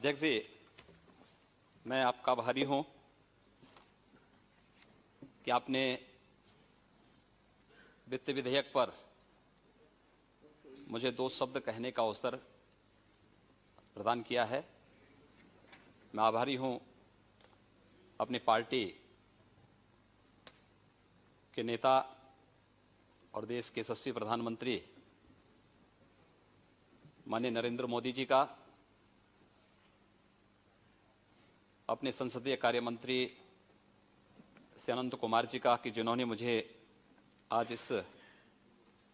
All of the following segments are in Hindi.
अध्यक्ष जी, मैं आपका आभारी हूं कि आपने वित्त विधेयक पर मुझे 2 शब्द कहने का अवसर प्रदान किया है। मैं आभारी हूं अपनी पार्टी के नेता और देश के यशस्वी प्रधानमंत्री माननीय नरेंद्र मोदी जी का, अपने संसदीय कार्य मंत्री श्री अनंत कुमार जी का कि जिन्होंने मुझे आज इस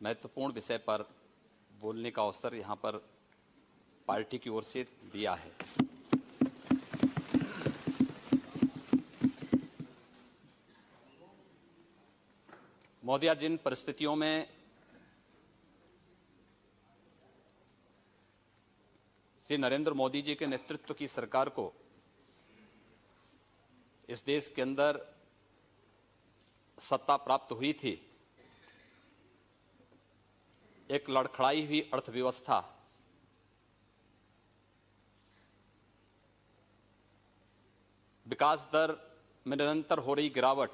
महत्वपूर्ण विषय पर बोलने का अवसर यहां पर पार्टी की ओर से दिया है। महोदया, जिन परिस्थितियों में श्री नरेंद्र मोदी जी के नेतृत्व की सरकार को इस देश के अंदर सत्ता प्राप्त हुई थी, एक लड़खड़ाई हुई अर्थव्यवस्था, विकास दर में निरंतर हो रही गिरावट,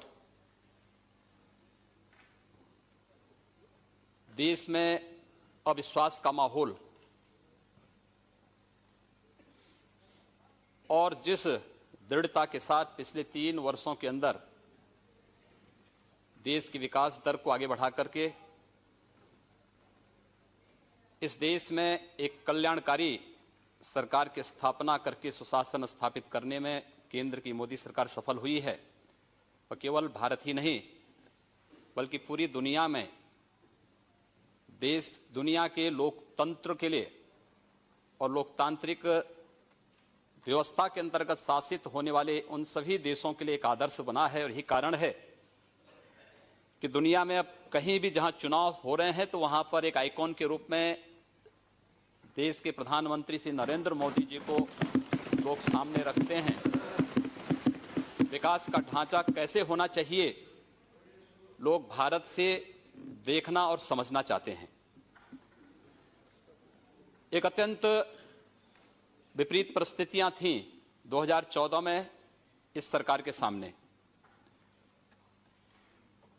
देश में अविश्वास का माहौल और जिस दृढ़ता के साथ पिछले 3 वर्षों के अंदर देश की विकास दर को आगे बढ़ा करके इस देश में एक कल्याणकारी सरकार की स्थापना करके सुशासन स्थापित करने में केंद्र की मोदी सरकार सफल हुई है, और केवल भारत ही नहीं बल्कि पूरी दुनिया में देश दुनिया के लोकतंत्र के लिए और लोकतांत्रिक व्यवस्था के अंतर्गत शासित होने वाले उन सभी देशों के लिए एक आदर्श बना है। और यही कारण है कि दुनिया में अब कहीं भी जहां चुनाव हो रहे हैं तो वहां पर एक आइकॉन के रूप में देश के प्रधानमंत्री श्री नरेंद्र मोदी जी को लोग सामने रखते हैं। विकास का ढांचा कैसे होना चाहिए, लोग भारत से देखना और समझना चाहते हैं। एक अत्यंत विपरीत परिस्थितियां थीं 2014 में इस सरकार के सामने,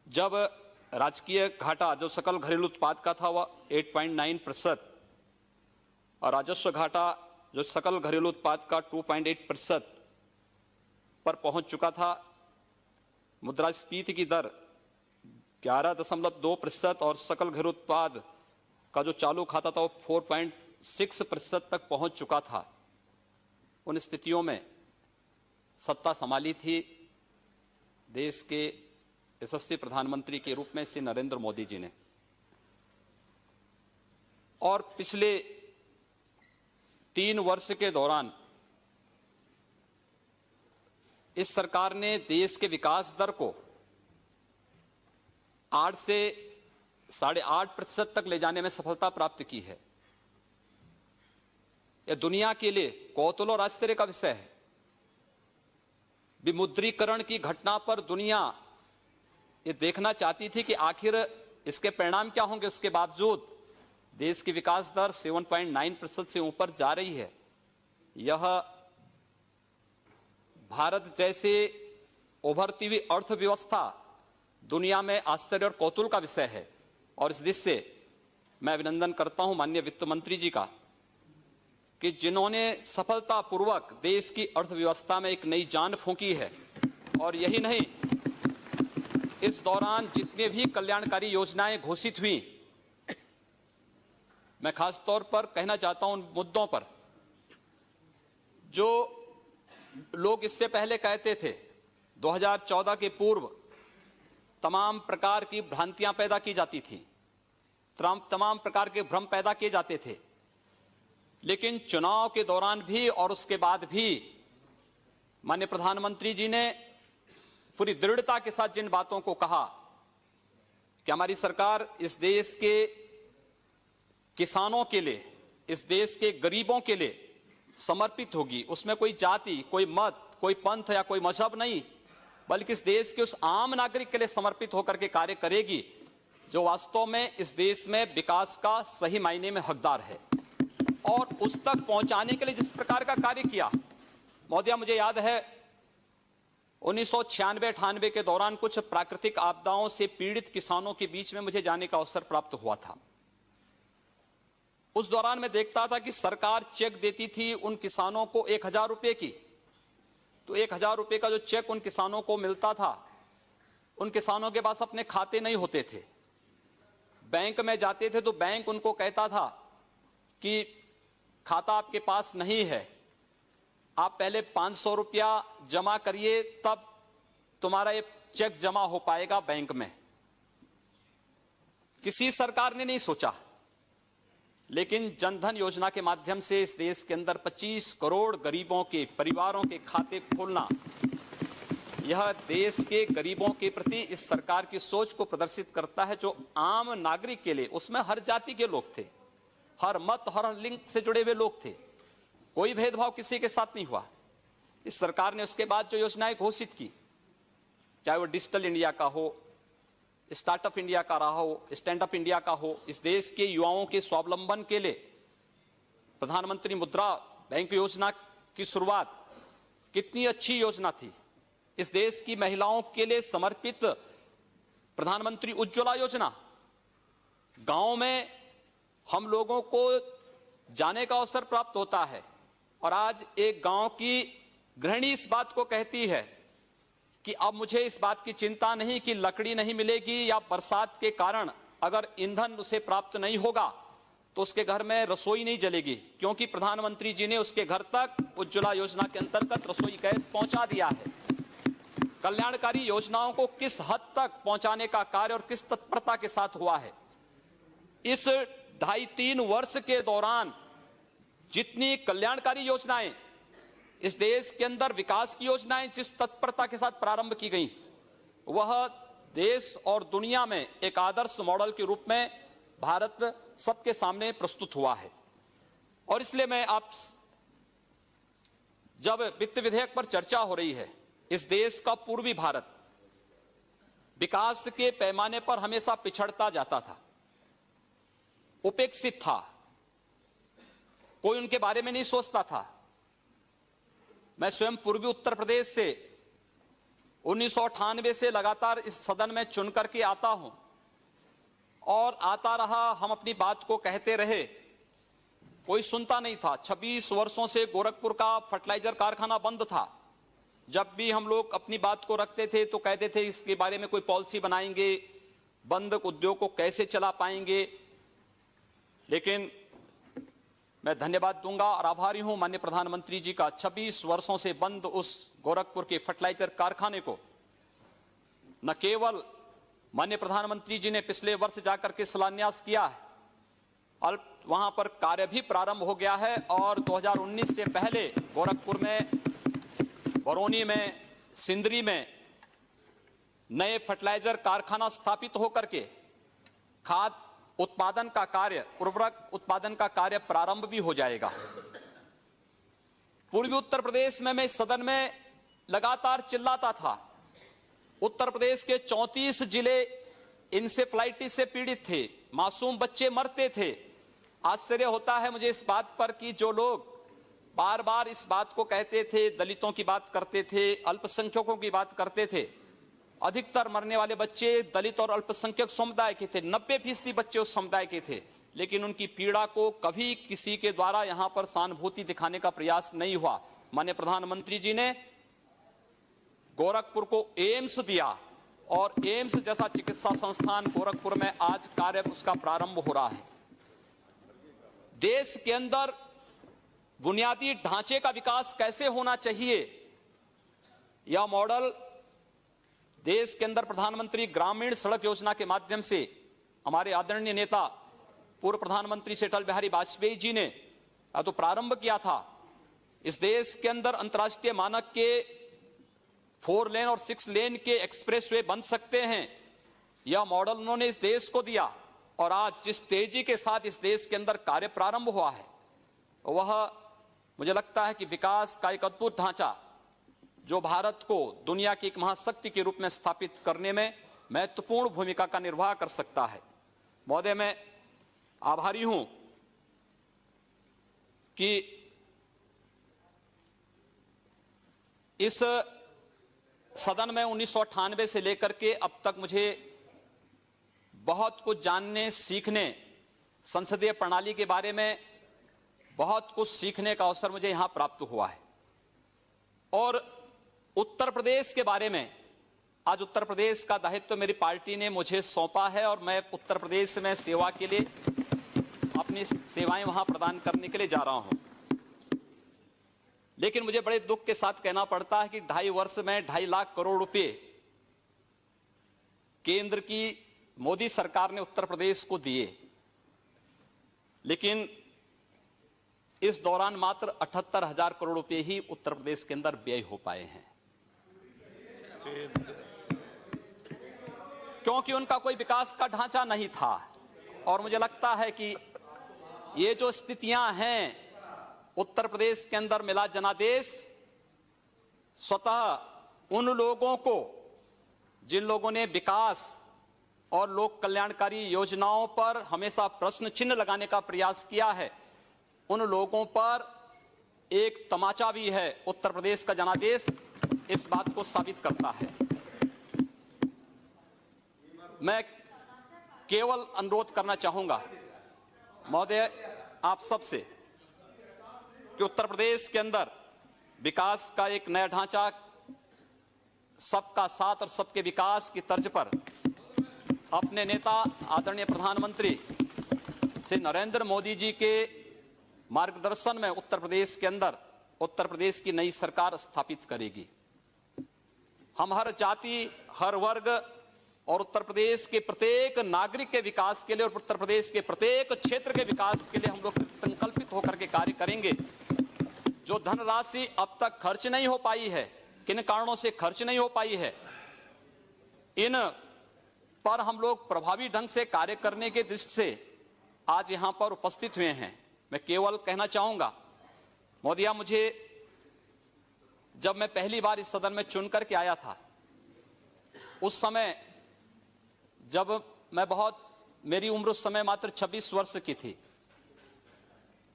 जब राजकीय घाटा जो सकल घरेलू उत्पाद का था वह 8.9% और राजस्व घाटा जो सकल घरेलू उत्पाद का 2.8% पर पहुंच चुका था। मुद्रास्फीति की दर 11.2% और सकल घरेलू उत्पाद का जो चालू खाता था वो 4.6% तक पहुंच चुका था। उन स्थितियों में सत्ता संभाली थी देश के यशस्वी प्रधानमंत्री के रूप में श्री नरेंद्र मोदी जी ने, और पिछले 3 वर्ष के दौरान इस सरकार ने देश के विकास दर को 8 से 8.5% तक ले जाने में सफलता प्राप्त की है। यह दुनिया के लिए कौतूहल और आश्चर्य का विषय है। विमुद्रीकरण की घटना पर दुनिया ये देखना चाहती थी कि आखिर इसके परिणाम क्या होंगे। उसके बावजूद देश की विकास दर 7.9% से ऊपर जा रही है। यह भारत जैसे उभरती हुई अर्थव्यवस्था दुनिया में आश्चर्य और कौतूहल का विषय है। और इस दृष्टि से मैं अभिनंदन करता हूं माननीय वित्त मंत्री जी का कि जिन्होंने सफलतापूर्वक देश की अर्थव्यवस्था में एक नई जान फूंकी है। और यही नहीं, इस दौरान जितने भी कल्याणकारी योजनाएं घोषित हुई, मैं खास तौर पर कहना चाहता हूं उन मुद्दों पर जो लोग इससे पहले कहते थे। 2014 के पूर्व तमाम प्रकार की भ्रांतियां पैदा की जाती थी, तमाम प्रकार के भ्रम पैदा किए जाते थे, लेकिन चुनाव के दौरान भी और उसके बाद भी माननीय प्रधानमंत्री जी ने पूरी दृढ़ता के साथ जिन बातों को कहा कि हमारी सरकार इस देश के किसानों के लिए, इस देश के गरीबों के लिए समर्पित होगी, उसमें कोई जाति, कोई मत, कोई पंथ या कोई मजहब नहीं, बल्कि इस देश के उस आम नागरिक के लिए समर्पित होकर के कार्य करेगी जो वास्तव में इस देश में विकास का सही मायने में हकदार है। और उस तक पहुंचाने के लिए जिस प्रकार का कार्य किया, महोदय मुझे याद है 1996-98 के दौरान कुछ प्राकृतिक आपदाओं से पीड़ित किसानों के बीच में मुझे जाने का अवसर प्राप्त हुआ था। उस दौरान मैं देखता था कि सरकार चेक देती थी उन किसानों को 1000 रुपए की, तो 1000 रुपए का जो चेक उन किसानों को मिलता था, उन किसानों के पास अपने खाते नहीं होते थे। बैंक में जाते थे तो बैंक उनको कहता था कि खाता आपके पास नहीं है, आप पहले 500 रुपया जमा करिए तब तुम्हारा ये चेक जमा हो पाएगा बैंक में। किसी सरकार ने नहीं सोचा, लेकिन जनधन योजना के माध्यम से इस देश के अंदर 25 करोड़ गरीबों के परिवारों के खाते खोलना, यह देश के गरीबों के प्रति इस सरकार की सोच को प्रदर्शित करता है, जो आम नागरिक के लिए, उसमें हर जाति के लोग थे, हर मत हर लिंग से जुड़े हुए लोग थे, कोई भेदभाव किसी के साथ नहीं हुआ। इस सरकार ने उसके बाद जो योजनाएं घोषित की, चाहे वो डिजिटल इंडिया का हो, स्टार्टअप इंडिया का रहा हो, स्टैंड अप इंडिया का हो, इस देश के युवाओं के स्वावलंबन के लिए प्रधानमंत्री मुद्रा बैंक योजना की शुरुआत कितनी अच्छी योजना थी। इस देश की महिलाओं के लिए समर्पित प्रधानमंत्री उज्ज्वला योजना, गांव में हम लोगों को जाने का अवसर प्राप्त होता है और आज एक गांव की गृहिणी इस बात को कहती है कि अब मुझे इस बात की चिंता नहीं कि लकड़ी नहीं मिलेगी या बरसात के कारण अगर ईंधन उसे प्राप्त नहीं होगा तो उसके घर में रसोई नहीं जलेगी, क्योंकि प्रधानमंत्री जी ने उसके घर तक उज्ज्वला योजना के अंतर्गत रसोई गैस पहुंचा दिया है। कल्याणकारी योजनाओं को किस हद तक पहुंचाने का कार्य और किस तत्परता के साथ हुआ है। इस 2.5-3 वर्ष के दौरान जितनी कल्याणकारी योजनाएं इस देश के अंदर, विकास की योजनाएं जिस तत्परता के साथ प्रारंभ की गई, वह देश और दुनिया में एक आदर्श मॉडल के रूप में भारत सबके सामने प्रस्तुत हुआ है। और इसलिए मैं आप, जब वित्त विधेयक पर चर्चा हो रही है, इस देश का पूर्वी भारत विकास के पैमाने पर हमेशा पिछड़ता जाता था, उपेक्षित था, कोई उनके बारे में नहीं सोचता था। मैं स्वयं पूर्वी उत्तर प्रदेश से 1998 से लगातार इस सदन में चुन करके आता हूं और आता रहा, हम अपनी बात को कहते रहे, कोई सुनता नहीं था। 26 वर्षों से गोरखपुर का फर्टिलाइजर कारखाना बंद था। जब भी हम लोग अपनी बात को रखते थे तो कहते थे इसके बारे में कोई पॉलिसी बनाएंगे, बंद उद्योग को कैसे चला पाएंगे। लेकिन मैं धन्यवाद दूंगा और आभारी हूं माननीय प्रधानमंत्री जी का, 26 वर्षों से बंद उस गोरखपुर के फर्टिलाइजर कारखाने को न केवल माननीय प्रधानमंत्री जी ने पिछले वर्ष जाकर के शिलान्यास किया है, वहां पर कार्य भी प्रारंभ हो गया है और 2019 से पहले गोरखपुर में, बरौनी में, सिंदरी में नए फर्टिलाइजर कारखाना स्थापित होकर के खाद उत्पादन का कार्य, उर्वरक उत्पादन का कार्य प्रारंभ भी हो जाएगा। पूर्वी उत्तर प्रदेश में मैं इस सदन में लगातार चिल्लाता था, उत्तर प्रदेश के 34 जिले इंसेफ्लाइटिस से पीड़ित थे, मासूम बच्चे मरते थे। आश्चर्य होता है मुझे इस बात पर कि जो लोग बार बार इस बात को कहते थे, दलितों की बात करते थे, अल्पसंख्यकों की बात करते थे, अधिकतर मरने वाले बच्चे दलित और अल्पसंख्यक समुदाय के थे, 90% बच्चे उस समुदाय के थे, लेकिन उनकी पीड़ा को कभी किसी के द्वारा यहां पर सहानुभूति दिखाने का प्रयास नहीं हुआ। माननीय प्रधानमंत्री जी ने गोरखपुर को एम्स दिया और एम्स जैसा चिकित्सा संस्थान गोरखपुर में आज कार्य उसका प्रारंभ हो रहा है। देश के अंदर बुनियादी ढांचे का विकास कैसे होना चाहिए, यह मॉडल देश के अंदर प्रधानमंत्री ग्रामीण सड़क योजना के माध्यम से हमारे आदरणीय नेता पूर्व प्रधानमंत्री से अटल बिहारी वाजपेयी जी ने तो प्रारंभ किया था। इस देश के अंदर अंतर्राष्ट्रीय मानक के 4 लेन और 6 लेन के एक्सप्रेसवे बन सकते हैं, यह मॉडल उन्होंने इस देश को दिया। और आज जिस तेजी के साथ इस देश के अंदर कार्य प्रारंभ हुआ है, वह मुझे लगता है कि विकास का एक अद्भुत ढांचा जो भारत को दुनिया की एक महाशक्ति के रूप में स्थापित करने में महत्वपूर्ण भूमिका का निर्वाह कर सकता है। महोदय, मैं आभारी हूं कि इस सदन में 1998 से लेकर के अब तक मुझे बहुत कुछ जानने, सीखने, संसदीय प्रणाली के बारे में बहुत कुछ सीखने का अवसर मुझे यहां प्राप्त हुआ है। और उत्तर प्रदेश के बारे में, आज उत्तर प्रदेश का दायित्व मेरी पार्टी ने मुझे सौंपा है और मैं उत्तर प्रदेश में सेवा के लिए अपनी सेवाएं वहां प्रदान करने के लिए जा रहा हूं। लेकिन मुझे बड़े दुख के साथ कहना पड़ता है कि 2.5 वर्ष में 2.5 लाख करोड़ रुपए केंद्र की मोदी सरकार ने उत्तर प्रदेश को दिए, लेकिन इस दौरान मात्र 78,000 करोड़ रुपए ही उत्तर प्रदेश के अंदर व्यय हो पाए हैं, क्योंकि उनका कोई विकास का ढांचा नहीं था। और मुझे लगता है कि ये जो स्थितियां हैं उत्तर प्रदेश के अंदर, मिला जनादेश स्वतः उन लोगों को, जिन लोगों ने विकास और लोक कल्याणकारी योजनाओं पर हमेशा प्रश्न चिन्ह लगाने का प्रयास किया है, उन लोगों पर एक तमाचा भी है। उत्तर प्रदेश का जनादेश इस बात को साबित करता है। मैं केवल अनुरोध करना चाहूंगा महोदय आप सबसे कि उत्तर प्रदेश के अंदर विकास का एक नया ढांचा, सबका साथ और सबके विकास की तर्ज पर अपने नेता आदरणीय प्रधानमंत्री श्री नरेंद्र मोदी जी के मार्गदर्शन में उत्तर प्रदेश के अंदर उत्तर प्रदेश की नई सरकार स्थापित करेगी। हम हर जाति, हर वर्ग और उत्तर प्रदेश के प्रत्येक नागरिक के विकास के लिए और उत्तर प्रदेश के प्रत्येक क्षेत्र के विकास के लिए हम लोग संकल्पित होकर के कार्य करेंगे। जो धनराशि अब तक खर्च नहीं हो पाई है, किन कारणों से खर्च नहीं हो पाई है, इन पर हम लोग प्रभावी ढंग से कार्य करने के दृष्टि से आज यहां पर उपस्थित हुए हैं। मैं केवल कहना चाहूंगा मोदिया, मुझे जब मैं पहली बार इस सदन में चुन करके आया था, उस समय जब मैं मेरी उम्र उस समय मात्र 26 वर्ष की थी,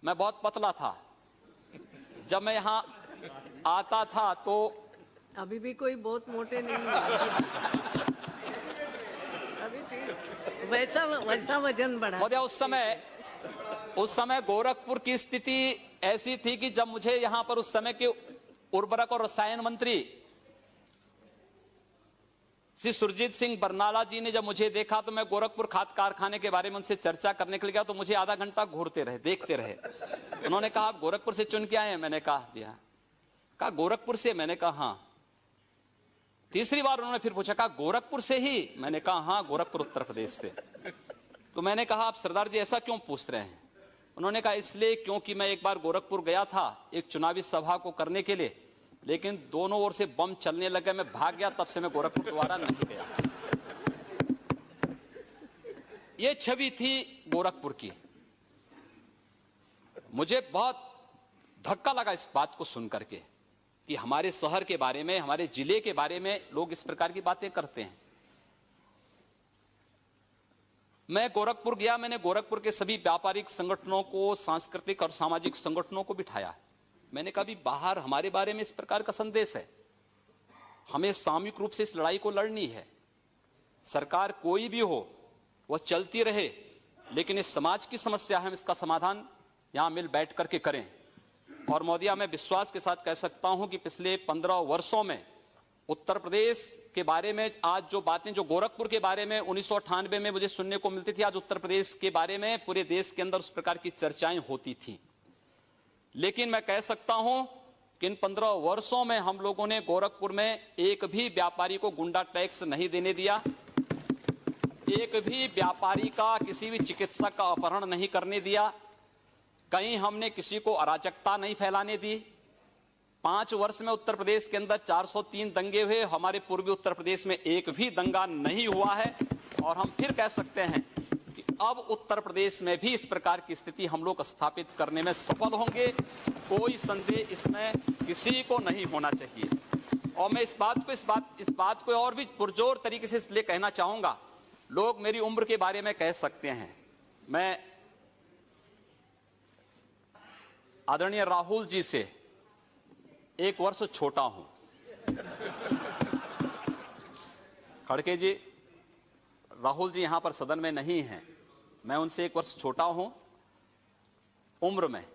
मैं बहुत पतला था। जब मैं यहां आता था तो अभी भी कोई बहुत मोटे नहीं है। अभी ठीक वैसा वजन बढ़ा। उस समय गोरखपुर की स्थिति ऐसी थी कि जब मुझे यहां पर उस समय के उर्वरक और रसायन मंत्री श्री सुरजीत सिंह बरनाला जी ने जब मुझे देखा तो मैं गोरखपुर खाद कारखाने के बारे में उनसे चर्चा करने के लिए गया, तो मुझे आधा घंटा घूरते रहे, देखते रहे। उन्होंने कहा आप गोरखपुर से चुन के आए हैं? मैंने कहा जी हाँ। कहा गोरखपुर से? मैंने कहा हाँ। तीसरी बार उन्होंने फिर पूछा, कहा गोरखपुर से ही? मैंने कहा हाँ, गोरखपुर उत्तर प्रदेश से। तो मैंने कहा आप सरदार जी ऐसा क्यों पूछ रहे हैं? उन्होंने कहा इसलिए क्योंकि मैं एक बार गोरखपुर गया था एक चुनावी सभा को करने के लिए, लेकिन दोनों ओर से बम चलने लगे, मैं भाग गया, तब से मैं गोरखपुर दोबारा नहीं गया। ये छवि थी गोरखपुर की। मुझे बहुत धक्का लगा इस बात को सुनकर के कि हमारे शहर के बारे में, हमारे जिले के बारे में लोग इस प्रकार की बातें करते हैं। मैं गोरखपुर गया, मैंने गोरखपुर के सभी व्यापारिक संगठनों को, सांस्कृतिक और सामाजिक संगठनों को बिठाया। मैंने कहा भी बाहर हमारे बारे में इस प्रकार का संदेश है, हमें सामूहिक रूप से इस लड़ाई को लड़नी है। सरकार कोई भी हो वह चलती रहे, लेकिन इस समाज की समस्या है, हम इसका समाधान यहां मिल बैठ करके करें। और मोदिया, मैं विश्वास के साथ कह सकता हूं कि पिछले 15 वर्षों में उत्तर प्रदेश के बारे में आज जो बातें, जो गोरखपुर के बारे में 1998 में मुझे सुनने को मिलती थी, आज उत्तर प्रदेश के बारे में पूरे देश के अंदर उस प्रकार की चर्चाएं होती थी। लेकिन मैं कह सकता हूं कि इन 15 वर्षों में हम लोगों ने गोरखपुर में एक भी व्यापारी को गुंडा टैक्स नहीं देने दिया, एक भी व्यापारी का, किसी भी चिकित्सक का अपहरण नहीं करने दिया, कहीं हमने किसी को अराजकता नहीं फैलाने दी। 5 वर्ष में उत्तर प्रदेश के अंदर 403 दंगे हुए, हमारे पूर्वी उत्तर प्रदेश में एक भी दंगा नहीं हुआ है। और हम फिर कह सकते हैं कि अब उत्तर प्रदेश में भी इस प्रकार की स्थिति हम लोग स्थापित करने में सफल होंगे, कोई संदेह इसमें किसी को नहीं होना चाहिए। और मैं इस बात को और भी पुरजोर तरीके से इसलिए कहना चाहूंगा, लोग मेरी उम्र के बारे में कह सकते हैं, मैं आदरणीय राहुल जी से 1 वर्ष छोटा हूं। खड़गे जी, राहुल जी यहां पर सदन में नहीं हैं, मैं उनसे 1 वर्ष छोटा हूं उम्र में,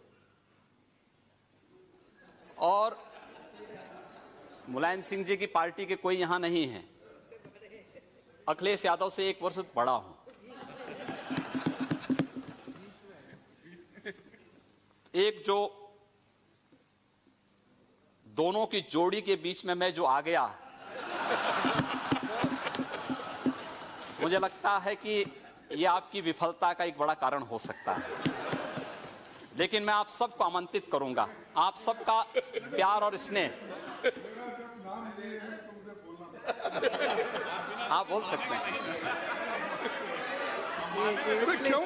और मुलायम सिंह जी की पार्टी के कोई यहां नहीं है। अखिलेश यादव से 1 वर्ष बड़ा हूं। एक जो दोनों की जोड़ी के बीच में मैं जो आ गया, मुझे लगता है कि यह आपकी विफलता का एक बड़ा कारण हो सकता है। लेकिन मैं आप सबको आमंत्रित करूंगा, आप सबका प्यार और स्नेह। आप बोल सकते हैं। अरे क्यों?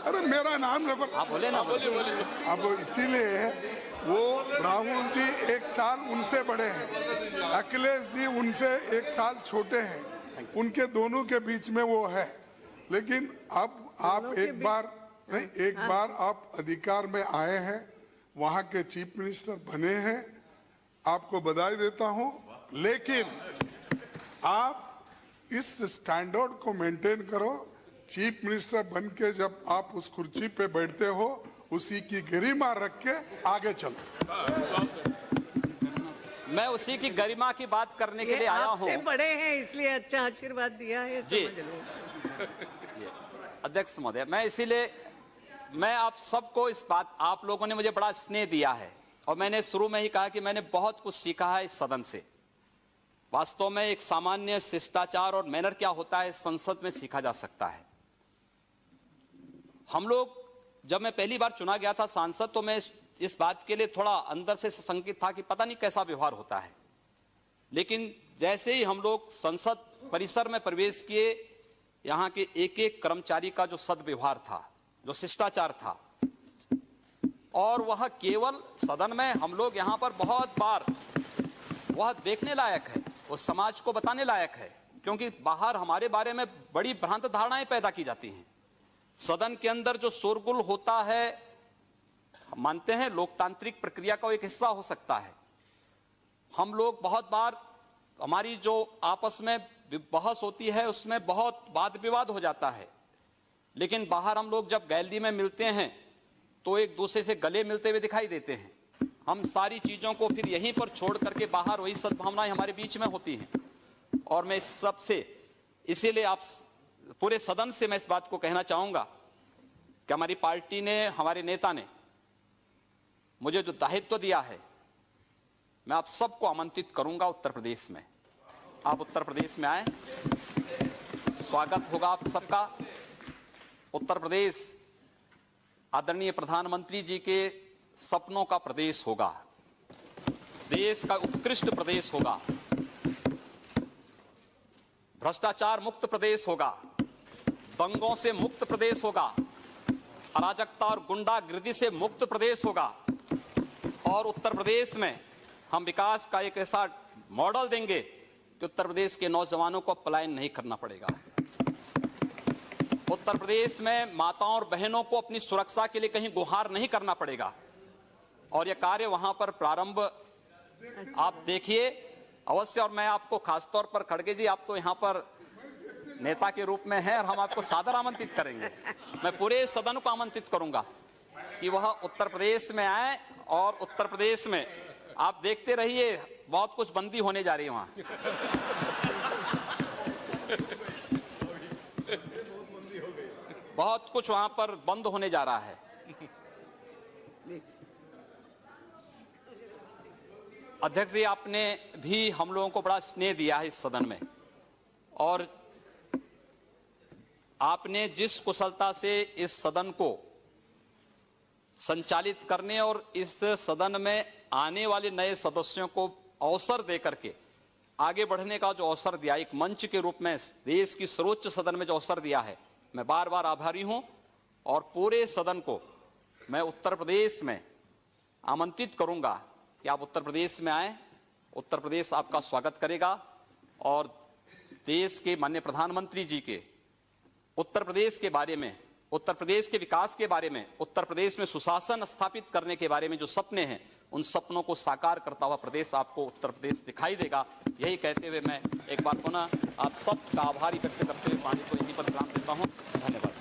अरे मेरा नाम रखो। आप बोले ना। अब इसीलिए वो राहुल जी 1 साल उनसे बड़े हैं, अखिलेश जी उनसे 1 साल छोटे हैं, उनके दोनों के बीच में वो है। लेकिन अब आप एक बार आप अधिकार में आए हैं, वहां के चीफ मिनिस्टर बने हैं, आपको बधाई देता हूं। लेकिन आप इस स्टैंडर्ड को मेंटेन करो। चीफ मिनिस्टर बन के जब आप उस कुर्सी पे बैठते हो, उसी की गरिमा रख के आगे चलो। मैं उसी की गरिमा की बात करने के लिए आया हूं। आपसे बड़े हैं इसलिए अच्छा आशीर्वाद दिया है, जी समझ लो। अध्यक्ष महोदय, मैं आप सबको इस बात, आप लोगों ने मुझे बड़ा स्नेह दिया है, और मैंने शुरू में ही कहा कि मैंने बहुत कुछ सीखा है इस सदन से। वास्तव में एक सामान्य शिष्टाचार और मैनर क्या होता है संसद में सीखा जा सकता है। हम लोग, जब मैं पहली बार चुना गया था सांसद, तो मैं इस बात के लिए थोड़ा अंदर से संकित था कि पता नहीं कैसा व्यवहार होता है। लेकिन जैसे ही हम लोग संसद परिसर में प्रवेश किए, यहाँ के एक एक कर्मचारी का जो सद्व्यवहार था, जो शिष्टाचार था, और वह केवल सदन में हम लोग यहाँ पर बहुत बार वह देखने लायक है, वो समाज को बताने लायक है, क्योंकि बाहर हमारे बारे में बड़ी भ्रांत धारणाएं पैदा की जाती हैं। सदन के अंदर जो शोरगुल होता है, मानते हैं लोकतांत्रिक प्रक्रिया का एक हिस्सा हो सकता है। हम लोग बहुत बार, हमारी जो आपस में बहस होती है उसमें बहुत वाद विवाद हो जाता है, लेकिन बाहर हम लोग जब गैलरी में मिलते हैं तो एक दूसरे से गले मिलते हुए दिखाई देते हैं। हम सारी चीजों को फिर यहीं पर छोड़ करके बाहर वही सद्भावनाएं हमारे बीच में होती हैं। और मैं इस सबसे, इसीलिए आप पूरे सदन से मैं इस बात को कहना चाहूंगा कि हमारी पार्टी ने, हमारे नेता ने मुझे जो दायित्व दिया है, मैं आप सबको आमंत्रित करूंगा उत्तर प्रदेश में। आप उत्तर प्रदेश में आए, स्वागत होगा आप सबका। उत्तर प्रदेश आदरणीय प्रधानमंत्री जी के सपनों का प्रदेश होगा, देश का उत्कृष्ट प्रदेश होगा, भ्रष्टाचार मुक्त प्रदेश होगा, दंगों से मुक्त प्रदेश होगा, अराजकता और गुंडागिर्दी से मुक्त प्रदेश होगा। और उत्तर प्रदेश में हम विकास का एक ऐसा मॉडल देंगे कि उत्तर प्रदेश के नौजवानों को पलायन नहीं करना पड़ेगा। उत्तर प्रदेश में माताओं और बहनों को अपनी सुरक्षा के लिए कहीं गुहार नहीं करना पड़ेगा। और यह कार्य वहां पर प्रारंभ आप देखिए अवश्य। और मैं आपको खासतौर पर, खड़गे जी, आप तो यहाँ पर नेता के रूप में हैं और हम आपको सादर आमंत्रित करेंगे। मैं पूरे सदन को आमंत्रित करूंगा कि वह उत्तर प्रदेश में आए, और उत्तर प्रदेश में आप देखते रहिए बहुत कुछ बंदी होने जा रही है वहां। बहुत कुछ वहां पर बंद होने जा रहा है। अध्यक्ष जी, आपने भी हम लोगों को बड़ा स्नेह दिया है इस सदन में, और आपने जिस कुशलता से इस सदन को संचालित करने और इस सदन में आने वाले नए सदस्यों को अवसर देकर के आगे बढ़ने का जो अवसर दिया, एक मंच के रूप में देश की सर्वोच्च सदन में जो अवसर दिया है, मैं बार बार आभारी हूं। और पूरे सदन को मैं उत्तर प्रदेश में आमंत्रित करूंगा कि आप उत्तर प्रदेश में आए। उत्तर प्रदेश आपका स्वागत करेगा, और देश के माननीय प्रधानमंत्री जी के उत्तर प्रदेश के बारे में उत्तर प्रदेश के विकास के बारे में, उत्तर प्रदेश में सुशासन स्थापित करने के बारे में जो सपने हैं, उन सपनों को साकार करता हुआ प्रदेश आपको उत्तर प्रदेश दिखाई देगा। यही कहते हुए मैं एक बार पुनः आप सबका आभारी व्यक्त करते हुए पानी को इन्हीं पर विराम देता हूं। धन्यवाद।